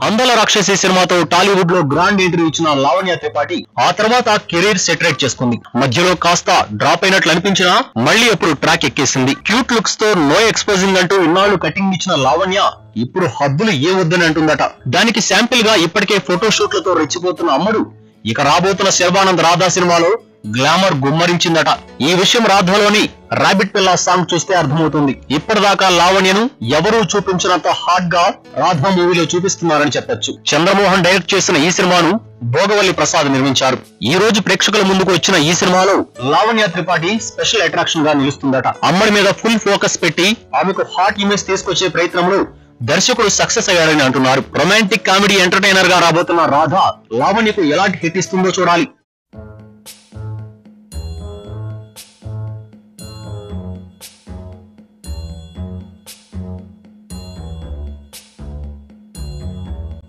అందాల రాక్షసి సినిమాతో టాలీవుడ్ లో గ్రాండ్ ఎంట్రీ ఇచ్చిన లావణ్య త్రిపాఠి ఆ తర్వాత కెరీర్ సెటరేట్ చేసుకుంది. మధ్యలో కాస్త డ్రాప్ అయినట్లు అనిపించినా మళ్లీ ఎప్పుడు ట్రాక్ ఎక్కేసింది. క్యూట్ లుక్స్ తో నో ఎక్స్పోజింగ్ అంటూ ఇన్నాళ్లు కటింగ్ ఇచ్చిన లావణ్య ఇప్పుడు హద్దులు ఏ వద్దని అంటుందట. దానికి శాంపిల్ గా ఇప్పటికే ఫోటోషూట్లతో రెచ్చిపోతున్న అమ్మడు ఇక రాబోతున్న శర్వానంద్ రాధా సినిమాలో గ్లామర్ గుమ్మరించిందట. ఈ విషయం రాధాలోని రాబిట్ పిల్ల సాంగ్ చూస్తే అర్థమవుతుంది. ఇప్పటిదాకా లావణ్యను ఎవరూ చూపించినంత హాట్ గా రాధా మూవీలో చూపిస్తున్నారని చెప్పొచ్చు. చంద్రమోహన్ డైరెక్ట్ చేసిన ఈ సినిమాను భోగవల్లి ప్రసాద్ నిర్మించారు. ఈ రోజు ప్రేక్షకుల ముందుకు వచ్చిన ఈ సినిమాలో లావణ్య త్రిపాఠి స్పెషల్ అట్రాక్షన్ గా నిలుస్తుందట. అమ్మడి మీద ఫుల్ ఫోకస్ పెట్టి ఆమెకు హాట్ ఇమేజ్ తీసుకొచ్చే ప్రయత్నంలో దర్శకుడు సక్సెస్ అయ్యారని అంటున్నారు. రొమాంటిక్ కామెడీ ఎంటర్టైనర్ గా రాబోతున్న రాధా లావణ్యకు ఎలాంటి హిట్ ఇస్తుందో చూడాలి.